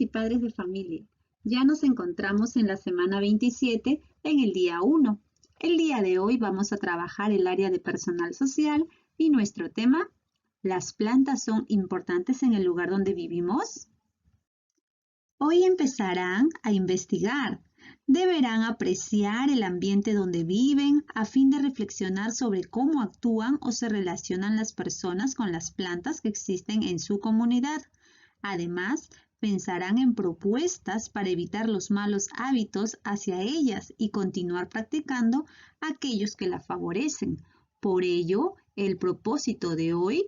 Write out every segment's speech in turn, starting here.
y padres de familia. Ya nos encontramos en la semana 27 en el día 1. El día de hoy vamos a trabajar el área de personal social y nuestro tema, ¿las plantas son importantes en el lugar donde vivimos? Hoy empezarán a investigar. Deberán apreciar el ambiente donde viven a fin de reflexionar sobre cómo actúan o se relacionan las personas con las plantas que existen en su comunidad. Además, pensarán en propuestas para evitar los malos hábitos hacia ellas y continuar practicando aquellos que la favorecen. Por ello, el propósito de hoy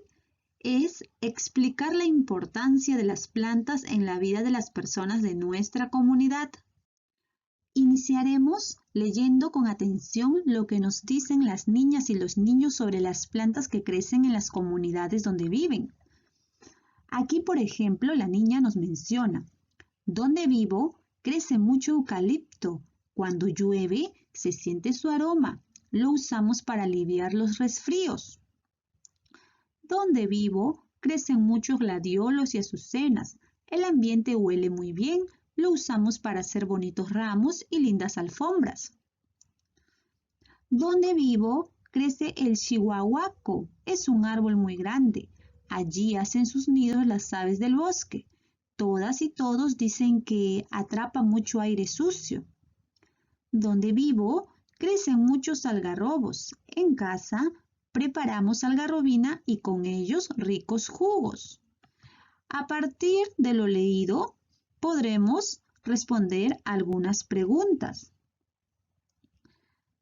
es explicar la importancia de las plantas en la vida de las personas de nuestra comunidad. Iniciaremos leyendo con atención lo que nos dicen las niñas y los niños sobre las plantas que crecen en las comunidades donde viven. Aquí, por ejemplo, la niña nos menciona: donde vivo crece mucho eucalipto. Cuando llueve se siente su aroma. Lo usamos para aliviar los resfríos. Donde vivo crecen muchos gladiolos y azucenas. El ambiente huele muy bien. Lo usamos para hacer bonitos ramos y lindas alfombras. Donde vivo crece el chihuahuaco. Es un árbol muy grande. Allí hacen sus nidos las aves del bosque. Todas y todos dicen que atrapa mucho aire sucio. Donde vivo crecen muchos algarrobos. En casa preparamos algarrobina y con ellos ricos jugos. A partir de lo leído, podremos responder algunas preguntas.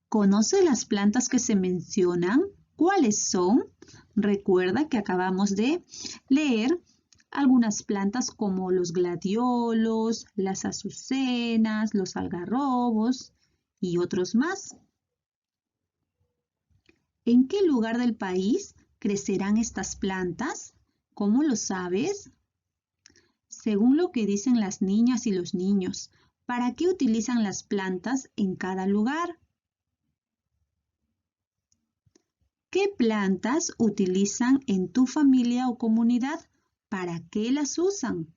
¿Conoces las plantas que se mencionan? ¿Cuáles son? Recuerda que acabamos de leer algunas plantas como los gladiolos, las azucenas, los algarrobos y otros más. ¿En qué lugar del país crecerán estas plantas? ¿Cómo lo sabes? Según lo que dicen las niñas y los niños, ¿para qué utilizan las plantas en cada lugar? ¿Qué plantas utilizan en tu familia o comunidad? ¿Para qué las usan?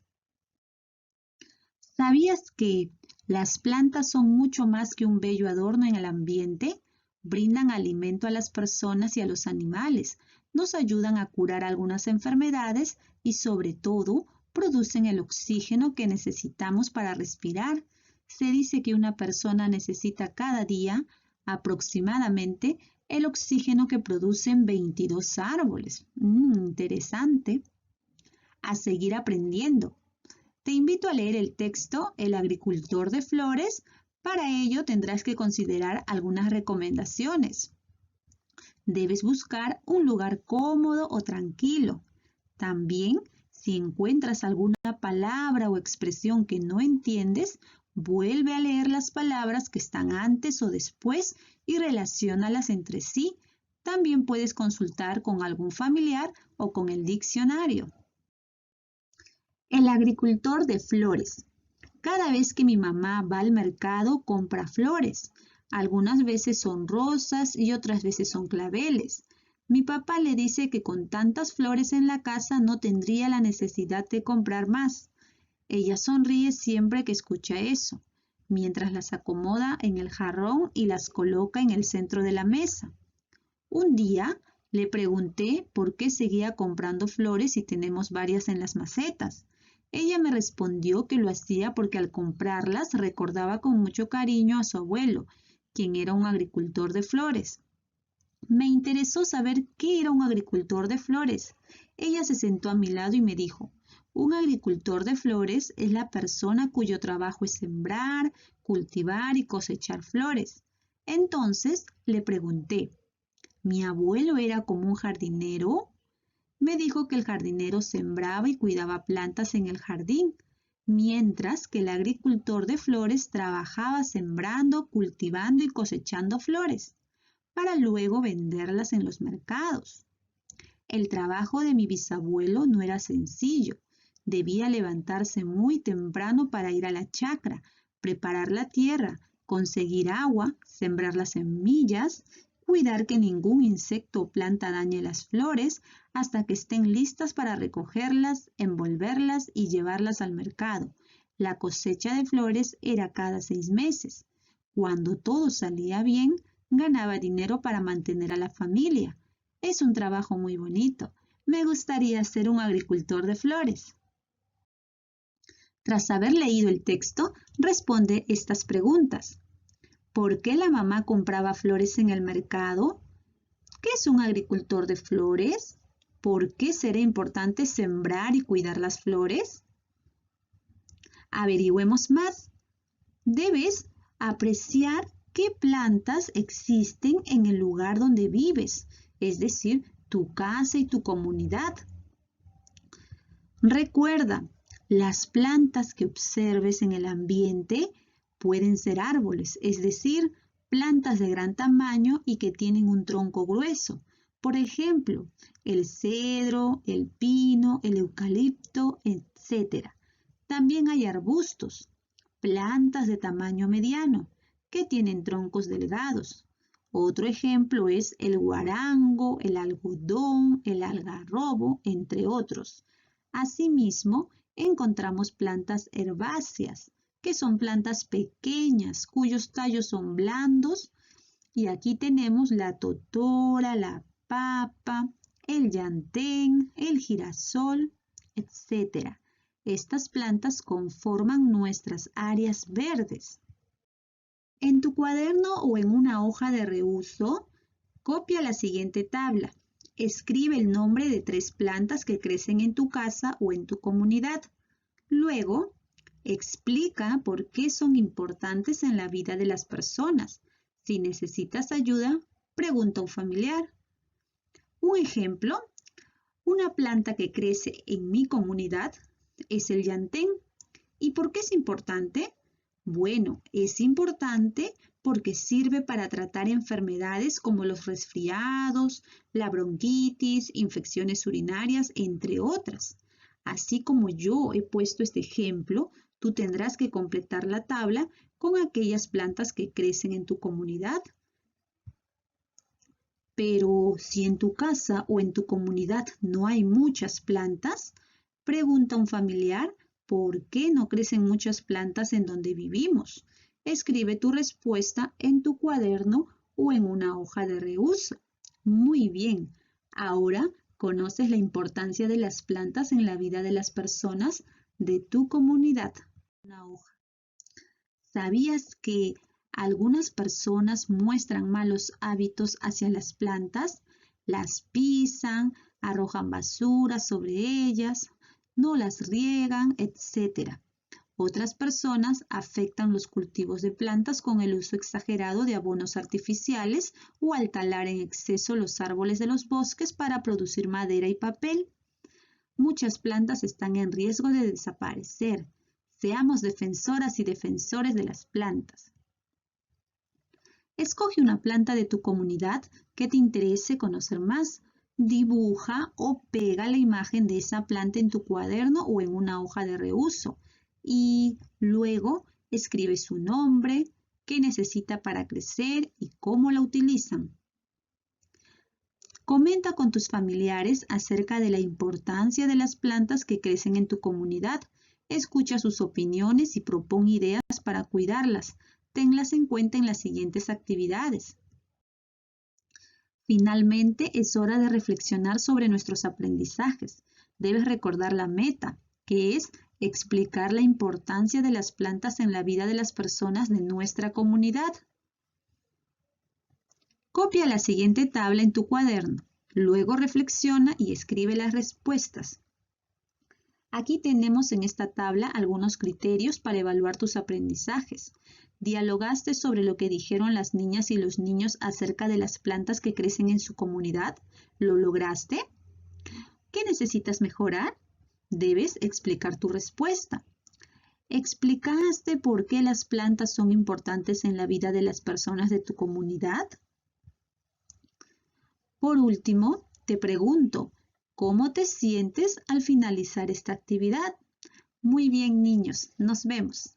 ¿Sabías que las plantas son mucho más que un bello adorno en el ambiente? Brindan alimento a las personas y a los animales, nos ayudan a curar algunas enfermedades y sobre todo producen el oxígeno que necesitamos para respirar. Se dice que una persona necesita cada día aproximadamente el oxígeno que producen 22 árboles. Interesante. A seguir aprendiendo. Te invito a leer el texto El agricultor de flores. Para ello tendrás que considerar algunas recomendaciones. Debes buscar un lugar cómodo o tranquilo. También, si encuentras alguna palabra o expresión que no entiendes, vuelve a leer las palabras que están antes o después y relaciónalas entre sí. También puedes consultar con algún familiar o con el diccionario. El agricultor de flores. Cada vez que mi mamá va al mercado, compra flores. Algunas veces son rosas y otras veces son claveles. Mi papá le dice que con tantas flores en la casa no tendría la necesidad de comprar más. Ella sonríe siempre que escucha eso, mientras las acomoda en el jarrón y las coloca en el centro de la mesa. Un día le pregunté por qué seguía comprando flores si tenemos varias en las macetas. Ella me respondió que lo hacía porque al comprarlas recordaba con mucho cariño a su abuelo, quien era un agricultor de flores. Me interesó saber qué era un agricultor de flores. Ella se sentó a mi lado y me dijo: un agricultor de flores es la persona cuyo trabajo es sembrar, cultivar y cosechar flores. Entonces le pregunté: ¿mi abuelo era como un jardinero? Me dijo que el jardinero sembraba y cuidaba plantas en el jardín, mientras que el agricultor de flores trabajaba sembrando, cultivando y cosechando flores, para luego venderlas en los mercados. El trabajo de mi bisabuelo no era sencillo. Debía levantarse muy temprano para ir a la chacra, preparar la tierra, conseguir agua, sembrar las semillas, cuidar que ningún insecto o planta dañe las flores hasta que estén listas para recogerlas, envolverlas y llevarlas al mercado. La cosecha de flores era cada 6 meses. Cuando todo salía bien, ganaba dinero para mantener a la familia. Es un trabajo muy bonito. Me gustaría ser un agricultor de flores. Tras haber leído el texto, responde estas preguntas. ¿Por qué la mamá compraba flores en el mercado? ¿Qué es un agricultor de flores? ¿Por qué será importante sembrar y cuidar las flores? Averigüemos más. Debes apreciar qué plantas existen en el lugar donde vives, es decir, tu casa y tu comunidad. Recuerda, las plantas que observes en el ambiente pueden ser árboles, es decir, plantas de gran tamaño y que tienen un tronco grueso. Por ejemplo, el cedro, el pino, el eucalipto, etc. También hay arbustos, plantas de tamaño mediano, que tienen troncos delgados. Otro ejemplo es el guarango, el algodón, el algarrobo, entre otros. Asimismo, encontramos plantas herbáceas, que son plantas pequeñas, cuyos tallos son blandos. Y aquí tenemos la totora, la papa, el llantén, el girasol, etc. Estas plantas conforman nuestras áreas verdes. En tu cuaderno o en una hoja de reuso, copia la siguiente tabla. Escribe el nombre de 3 plantas que crecen en tu casa o en tu comunidad. Luego, explica por qué son importantes en la vida de las personas. Si necesitas ayuda, pregunta a un familiar. Un ejemplo, una planta que crece en mi comunidad es el llantén. ¿Y por qué es importante? Bueno, es importante porque sirve para tratar enfermedades como los resfriados, la bronquitis, infecciones urinarias, entre otras. Así como yo he puesto este ejemplo, tú tendrás que completar la tabla con aquellas plantas que crecen en tu comunidad. Pero si en tu casa o en tu comunidad no hay muchas plantas, pregunta a un familiar por qué no crecen muchas plantas en donde vivimos. Escribe tu respuesta en tu cuaderno o en una hoja de reuso. Muy bien, ahora conoces la importancia de las plantas en la vida de las personas de tu comunidad. Una hoja. ¿Sabías que algunas personas muestran malos hábitos hacia las plantas? Las pisan, arrojan basura sobre ellas, no las riegan, etc. Otras personas afectan los cultivos de plantas con el uso exagerado de abonos artificiales o al talar en exceso los árboles de los bosques para producir madera y papel. Muchas plantas están en riesgo de desaparecer. Seamos defensoras y defensores de las plantas. Escoge una planta de tu comunidad que te interese conocer más. Dibuja o pega la imagen de esa planta en tu cuaderno o en una hoja de reuso. Y luego escribe su nombre, qué necesita para crecer y cómo la utilizan. Comenta con tus familiares acerca de la importancia de las plantas que crecen en tu comunidad. Escucha sus opiniones y propón ideas para cuidarlas. Tenlas en cuenta en las siguientes actividades. Finalmente, es hora de reflexionar sobre nuestros aprendizajes. Debes recordar la meta, que es explicar la importancia de las plantas en la vida de las personas de nuestra comunidad. Copia la siguiente tabla en tu cuaderno. Luego reflexiona y escribe las respuestas. Aquí tenemos en esta tabla algunos criterios para evaluar tus aprendizajes. ¿Dialogaste sobre lo que dijeron las niñas y los niños acerca de las plantas que crecen en su comunidad? ¿Lo lograste? ¿Qué necesitas mejorar? Debes explicar tu respuesta. ¿Explicaste por qué las plantas son importantes en la vida de las personas de tu comunidad? Por último, te pregunto, ¿cómo te sientes al finalizar esta actividad? Muy bien, niños, nos vemos.